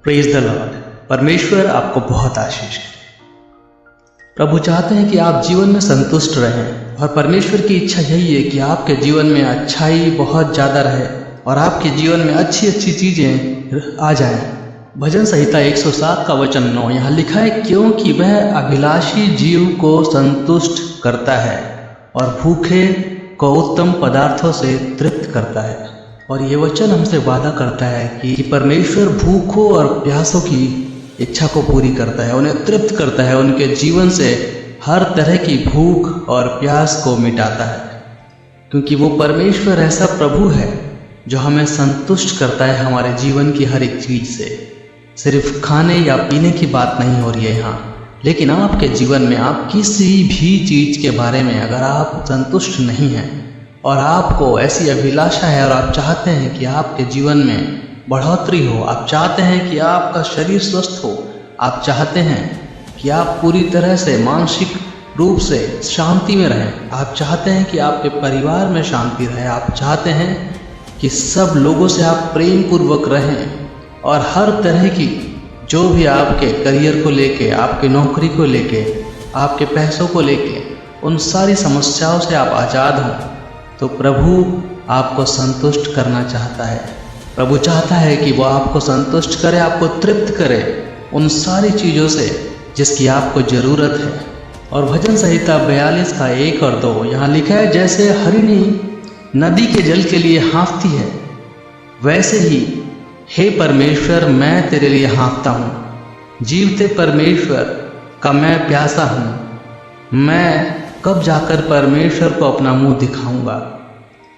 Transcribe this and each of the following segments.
Praise the Lord. परमेश्वर आपको बहुत आशीष करे। प्रभु चाहते हैं कि आप जीवन में संतुष्ट रहें और परमेश्वर की इच्छा यही है कि आपके जीवन में अच्छाई बहुत ज़्यादा रहे और आपके जीवन में अच्छी अच्छी चीज़ें आ जाएं। भजन संहिता 107 का वचन 9 यहाँ लिखा है, क्योंकि वह अभिलाषी जीव को संतुष्ट करता है और भूखे को उत्तम पदार्थों से तृप्त करता है। और ये वचन हमसे वादा करता है कि परमेश्वर भूखों और प्यासों की इच्छा को पूरी करता है, उन्हें तृप्त करता है, उनके जीवन से हर तरह की भूख और प्यास को मिटाता है, क्योंकि वो परमेश्वर ऐसा प्रभु है जो हमें संतुष्ट करता है हमारे जीवन की हर एक चीज़ से। सिर्फ खाने या पीने की बात नहीं हो रही है यहाँ, लेकिन आपके जीवन में आप किसी भी चीज़ के बारे में अगर आप संतुष्ट नहीं हैं और आपको ऐसी अभिलाषा है और आप चाहते हैं कि आपके जीवन में बढ़ोतरी हो, आप चाहते हैं कि आपका शरीर स्वस्थ हो, आप चाहते हैं कि आप पूरी तरह से मानसिक रूप से शांति में रहें, आप चाहते हैं कि आपके परिवार में शांति रहे, आप चाहते हैं कि सब लोगों से आप प्रेम पूर्वक रहें और हर तरह की जो भी आपके करियर को लेके, आपकी नौकरी को लेके, आपके पैसों को लेके, उन सारी समस्याओं से आप आज़ाद हों, तो प्रभु आपको संतुष्ट करना चाहता है। प्रभु चाहता है कि वो आपको संतुष्ट करे, आपको तृप्त करे उन सारी चीज़ों से जिसकी आपको ज़रूरत है। और भजन संहिता 42 का 1 और 2 यहाँ लिखा है, जैसे हरिणी नदी के जल के लिए हाँफती है, वैसे ही हे परमेश्वर मैं तेरे लिए हाँफता हूँ। जीवते परमेश्वर का मैं प्यासा हूँ, मैं कब जाकर परमेश्वर को अपना मुंह दिखाऊंगा।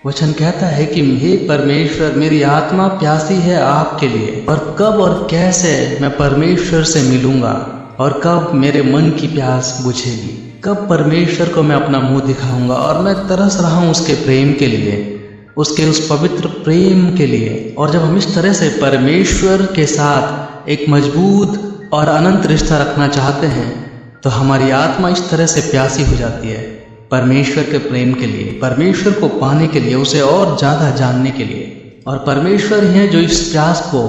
वचन कहता है कि हे परमेश्वर मेरी आत्मा प्यासी है आपके लिए, और कब और कैसे मैं परमेश्वर से मिलूंगा और कब मेरे मन की प्यास बुझेगी, कब परमेश्वर को मैं अपना मुंह दिखाऊंगा। और मैं तरस रहा हूँ उसके प्रेम के लिए, उसके उस पवित्र प्रेम के लिए। और जब हम इस तरह से परमेश्वर के साथ एक मजबूत और अनंत रिश्ता रखना चाहते हैं तो हमारी आत्मा इस तरह से प्यासी हो जाती है परमेश्वर के प्रेम के लिए, परमेश्वर को पाने के लिए, उसे और ज़्यादा जानने के लिए। और परमेश्वर ही है जो इस प्यास को,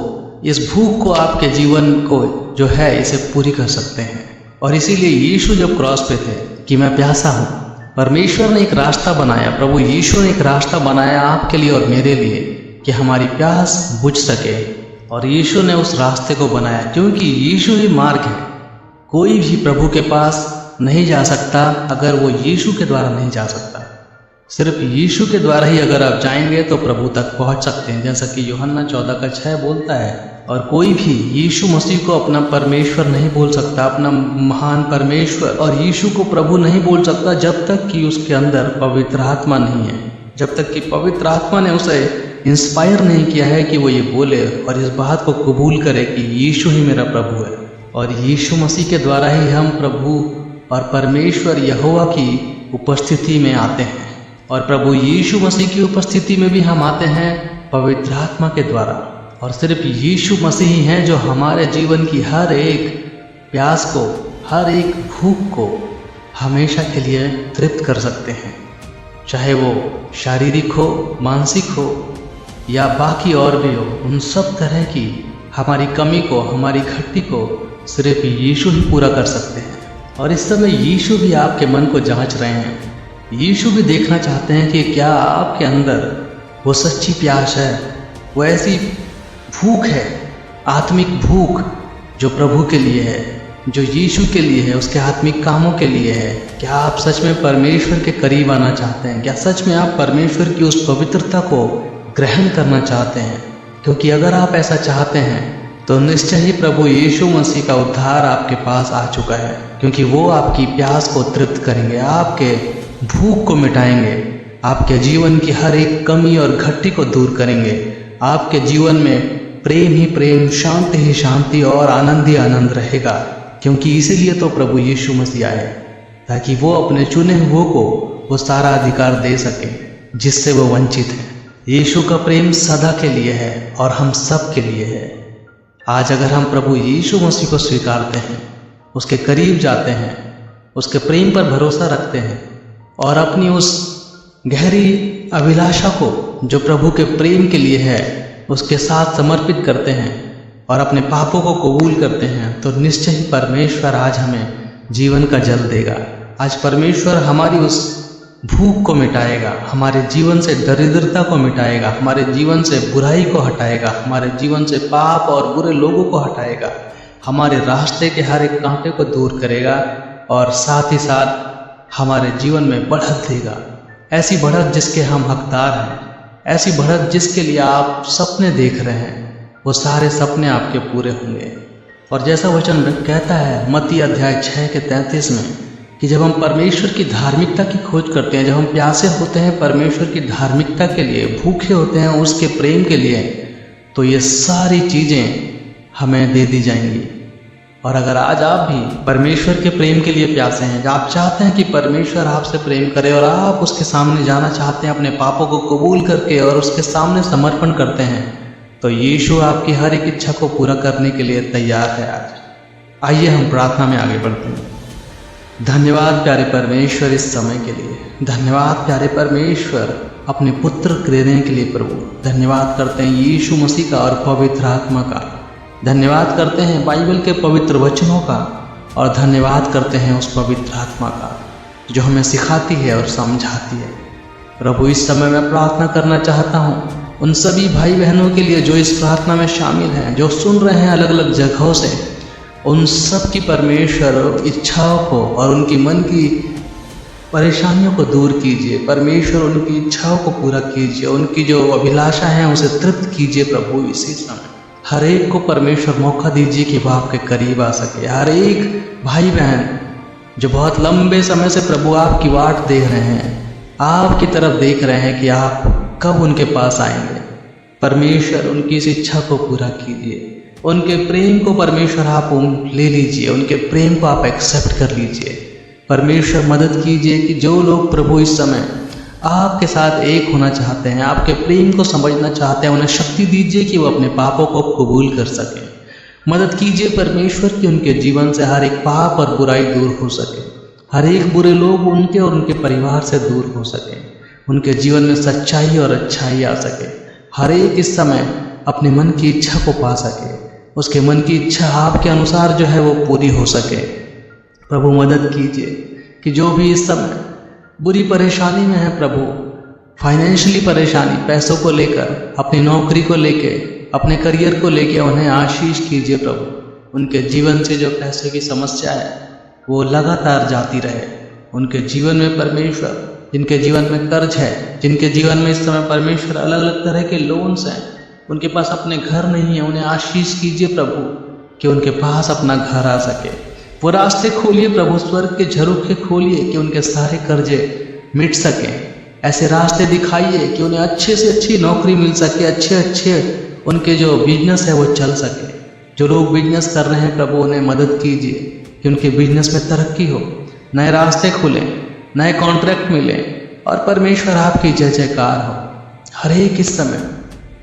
इस भूख को आपके जीवन को जो है इसे पूरी कर सकते हैं। और इसीलिए यीशु जब क्रॉस पे थे कि मैं प्यासा हूँ, परमेश्वर ने एक रास्ता बनाया, प्रभु यीशु ने एक रास्ता बनाया आपके लिए और मेरे लिए कि हमारी प्यास बुझ सके। और यीशु ने उस रास्ते को बनाया, क्योंकि यीशु ही मार्ग है। कोई भी प्रभु के पास नहीं जा सकता अगर वो यीशु के द्वारा नहीं जा सकता। सिर्फ यीशु के द्वारा ही अगर आप जाएंगे तो प्रभु तक पहुंच सकते हैं, जैसा कि यूहन्ना 14:6 बोलता है। और कोई भी यीशु मसीह को अपना परमेश्वर नहीं बोल सकता, अपना महान परमेश्वर और यीशु को प्रभु नहीं बोल सकता जब तक कि उसके अंदर पवित्र आत्मा नहीं है, जब तक कि पवित्र आत्मा ने उसे इंस्पायर नहीं किया है कि वो ये बोले और इस बात को कबूल करे कि यीशु ही मेरा प्रभु है। और यीशु मसीह के द्वारा ही हम प्रभु और परमेश्वर यहोवा की उपस्थिति में आते हैं। और प्रभु यीशु मसीह की उपस्थिति में भी हम आते हैं पवित्र आत्मा के द्वारा। और सिर्फ यीशु मसीह ही हैं जो हमारे जीवन की हर एक प्यास को, हर एक भूख को हमेशा के लिए तृप्त कर सकते हैं, चाहे वो शारीरिक हो, मानसिक हो या बाकी और भी हो। उन सब तरह की हमारी कमी को, हमारी घटी को सिर्फ यीशु ही पूरा कर सकते हैं। और इस समय यीशु भी आपके मन को जांच रहे हैं। यीशु भी देखना चाहते हैं कि क्या आपके अंदर वो सच्ची प्यास है, वो ऐसी भूख है, आत्मिक भूख जो प्रभु के लिए है, जो यीशु के लिए है, उसके आत्मिक कामों के लिए है। क्या आप सच में परमेश्वर के करीब आना चाहते हैं? क्या सच में आप परमेश्वर की उस पवित्रता को ग्रहण करना चाहते हैं? क्योंकि अगर आप ऐसा चाहते हैं तो निश्चय ही प्रभु यीशु मसीह का उद्धार आपके पास आ चुका है, क्योंकि वो आपकी प्यास को तृप्त करेंगे, आपके भूख को मिटाएंगे, आपके जीवन की हर एक कमी और घटी को दूर करेंगे। आपके जीवन में प्रेम ही प्रेम, शांति ही शांति और आनंद ही आनंद रहेगा। क्योंकि इसीलिए तो प्रभु यीशु मसीह आए, ताकि वो अपने चुने हुओं को वो सारा अधिकार दे सके जिससे वो वंचित हैं। यीशु का प्रेम सदा के लिए है और हम सब के लिए है। आज अगर हम प्रभु यीशु मसीह को स्वीकारते हैं, उसके करीब जाते हैं, उसके प्रेम पर भरोसा रखते हैं और अपनी उस गहरी अभिलाषा को जो प्रभु के प्रेम के लिए है उसके साथ समर्पित करते हैं, और अपने पापों को कबूल करते हैं तो निश्चय ही परमेश्वर आज हमें जीवन का जल देगा। आज परमेश्वर हमारी उस भूख को मिटाएगा, हमारे जीवन से दरिद्रता को मिटाएगा, हमारे जीवन से बुराई को हटाएगा, हमारे जीवन से पाप और बुरे लोगों को हटाएगा, हमारे रास्ते के हर एक कांटे को दूर करेगा और साथ ही साथ हमारे जीवन में बढ़त देगा। ऐसी बढ़त जिसके हम हकदार हैं, ऐसी बढ़त जिसके लिए आप सपने देख रहे हैं, वो सारे सपने आपके पूरे होंगे। और जैसा वचन कहता है मत्ती अध्याय 6 के 33 में कि जब हम परमेश्वर की धार्मिकता की खोज करते हैं, जब हम प्यासे होते हैं परमेश्वर की धार्मिकता के लिए, भूखे होते हैं उसके प्रेम के लिए, तो ये सारी चीज़ें हमें दे दी जाएंगी। और अगर आज आप भी परमेश्वर के प्रेम के लिए प्यासे हैं, जब आप चाहते हैं कि परमेश्वर आपसे प्रेम करे और आप उसके सामने जाना चाहते हैं अपने पापों को कबूल करके और उसके सामने समर्पण करते हैं, तो यीशु आपकी हर एक इच्छा को पूरा करने के लिए तैयार है आज। आइए हम प्रार्थना में आगे बढ़ते हैं। धन्यवाद प्यारे परमेश्वर इस समय के लिए, धन्यवाद प्यारे परमेश्वर अपने पुत्र देने के लिए प्रभु। धन्यवाद करते हैं यीशु मसीह का और पवित्र आत्मा का, धन्यवाद करते हैं बाइबल के पवित्र वचनों का, और धन्यवाद करते हैं उस पवित्र आत्मा का जो हमें सिखाती है और समझाती है। प्रभु इस समय मैं प्रार्थना करना चाहता हूँ उन सभी भाई बहनों के लिए जो इस प्रार्थना में शामिल हैं, जो सुन रहे हैं अलग अलग जगहों से, उन सब की परमेश्वर इच्छाओं को और उनकी मन की परेशानियों को दूर कीजिए। परमेश्वर उनकी इच्छाओं को पूरा कीजिए, उनकी जो अभिलाषा है उसे तृप्त कीजिए। प्रभु इसी समय हर एक को परमेश्वर मौका दीजिए कि वह आपके करीब आ सके। हर एक भाई बहन जो बहुत लंबे समय से प्रभु आपकी वाट देख रहे हैं, आपकी तरफ देख रहे हैं कि आप कब उनके पास आएंगे, परमेश्वर उनकी इस इच्छा को पूरा कीजिए। उनके प्रेम को परमेश्वर आप ले लीजिए, उनके प्रेम को आप एक्सेप्ट कर लीजिए। परमेश्वर मदद कीजिए कि जो लोग प्रभु इस समय आपके साथ एक होना चाहते हैं, आपके प्रेम को समझना चाहते हैं, उन्हें शक्ति दीजिए कि वो अपने पापों को कबूल कर सकें। मदद कीजिए परमेश्वर कि उनके जीवन से हर एक पाप और बुराई दूर हो सके, हर एक बुरे लोग उनके और उनके परिवार से दूर हो सके, उनके जीवन में सच्चाई और अच्छाई आ सके। हर एक इस समय अपने मन की इच्छा को पा सके, उसके मन की इच्छा आपके अनुसार जो है वो पूरी हो सके। प्रभु मदद कीजिए कि जो भी इस समय बुरी परेशानी में है प्रभु, फाइनेंशियली परेशानी, पैसों को लेकर, अपनी नौकरी को लेके, अपने करियर को लेके, उन्हें आशीष कीजिए प्रभु। उनके जीवन से जो पैसे की समस्या है वो लगातार जाती रहे। उनके जीवन में परमेश्वर, जिनके जीवन में कर्ज है, जिनके जीवन में इस समय परमेश्वर अलग अलग तरह के लोन्स हैं, उनके पास अपने घर नहीं है, उन्हें आशीष कीजिए प्रभु कि उनके पास अपना घर आ सके। वो रास्ते खोलिए प्रभु, स्वर्ग के झरोखे खोलिए कि उनके सारे कर्जे मिट सकें। ऐसे रास्ते दिखाइए कि उन्हें अच्छे से अच्छी नौकरी मिल सके, अच्छे उनके जो बिजनेस है वो चल सके। जो लोग बिजनेस कर रहे हैं प्रभु उन्हें मदद कीजिए कि उनके बिजनेस में तरक्की हो, नए रास्ते खुलें, नए कॉन्ट्रैक्ट मिले और परमेश्वर आपकी जय जयकार हो। हर एक इस समय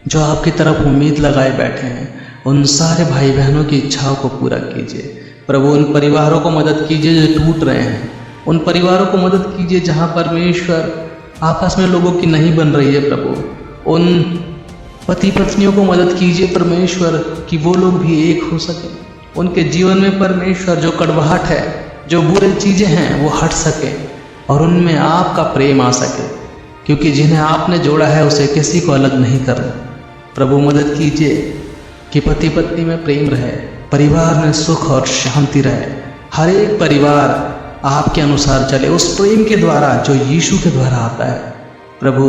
जो आपकी तरफ उम्मीद लगाए बैठे हैं, उन सारे भाई बहनों की इच्छाओं को पूरा कीजिए प्रभु। उन परिवारों को मदद कीजिए जो टूट रहे हैं, उन परिवारों को मदद कीजिए जहाँ परमेश्वर आपस में लोगों की नहीं बन रही है प्रभु। उन पति पत्नियों को मदद कीजिए परमेश्वर कि वो लोग भी एक हो सके। उनके जीवन में परमेश्वर जो कड़वाहट है, जो बुरी चीज़ें हैं वो हट सके और उनमें आपका प्रेम आ सके, क्योंकि जिन्हें आपने जोड़ा है उसे किसी को अलग नहीं करना। प्रभु मदद कीजिए कि पति पत्नी में प्रेम रहे, परिवार में सुख और शांति रहे, हर एक परिवार आपके अनुसार चले, उस प्रेम के द्वारा जो यीशु के द्वारा आता है। प्रभु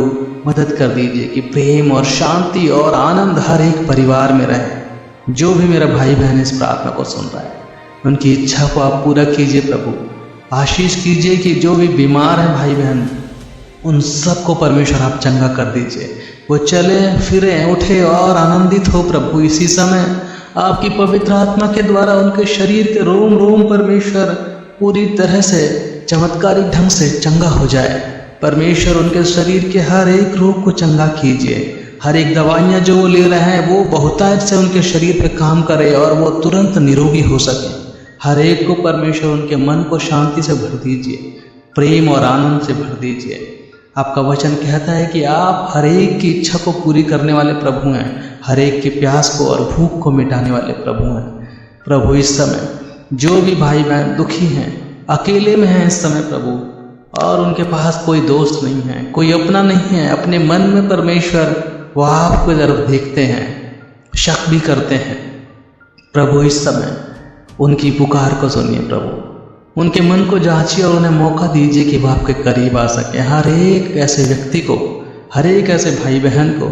मदद कर दीजिए कि प्रेम और शांति और आनंद हर एक परिवार में रहे। जो भी मेरा भाई बहन इस प्रार्थना को सुन रहा है, उनकी इच्छा को आप पूरा कीजिए प्रभु। आशीष कीजिए कि जो भी बीमार है भाई बहन, उन सबको परमेश्वर आप चंगा कर दीजिए। वो चले फिरे, उठे और आनंदित हो प्रभु। इसी समय आपकी पवित्र आत्मा के द्वारा उनके शरीर के रोम रोम परमेश्वर पूरी तरह से चमत्कारिक ढंग से चंगा हो जाए। परमेश्वर उनके शरीर के हर एक रोग को चंगा कीजिए। हर एक दवाइयाँ जो वो ले रहे हैं वो बहुतायत से उनके शरीर पे काम करे और वो तुरंत निरोगी हो सके। हर एक को परमेश्वर उनके मन को शांति से भर दीजिए, प्रेम और आनंद से भर दीजिए। आपका वचन कहता है कि आप हर एक की इच्छा को पूरी करने वाले प्रभु हैं, हर एक की प्यास को और भूख को मिटाने वाले प्रभु हैं। प्रभु इस समय जो भी भाई बहन दुखी हैं, अकेले में हैं इस समय प्रभु, और उनके पास कोई दोस्त नहीं है, कोई अपना नहीं है, अपने मन में परमेश्वर वो आपको तरफ देखते हैं, शक भी करते हैं। प्रभु इस समय उनकी पुकार को सुनिए प्रभु, उनके मन को जांचिए और उन्हें मौका दीजिए कि वो आपके करीब आ सके। हर एक ऐसे व्यक्ति को, हर एक ऐसे भाई बहन को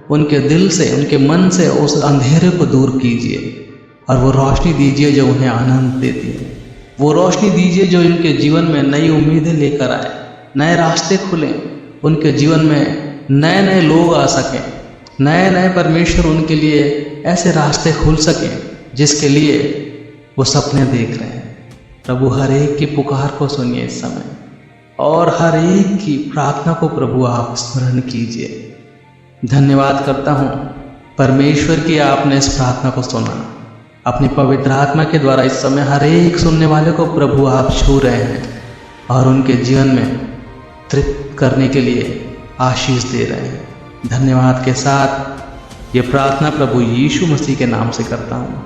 उनके दिल से, उनके मन से उस अंधेरे को दूर कीजिए और वो रोशनी दीजिए जो उन्हें आनंद देती है। वो रोशनी दीजिए जो इनके जीवन में नई उम्मीदें लेकर आए, नए रास्ते खुलें, उनके जीवन में नए नए लोग आ सकें, नए नए परमेश्वर उनके लिए ऐसे रास्ते खुल सकें जिसके लिए वो सपने देख रहे हैं। प्रभु हर एक की पुकार को सुनिए इस समय और हर एक की प्रार्थना को प्रभु आप स्मरण कीजिए। धन्यवाद करता हूँ परमेश्वर की आपने इस प्रार्थना को सुना। अपनी पवित्र आत्मा के द्वारा इस समय हर एक सुनने वाले को प्रभु आप छू रहे हैं और उनके जीवन में तृप्त करने के लिए आशीष दे रहे हैं। धन्यवाद के साथ ये प्रार्थना प्रभु यीशु मसीह के नाम से करता हूँ,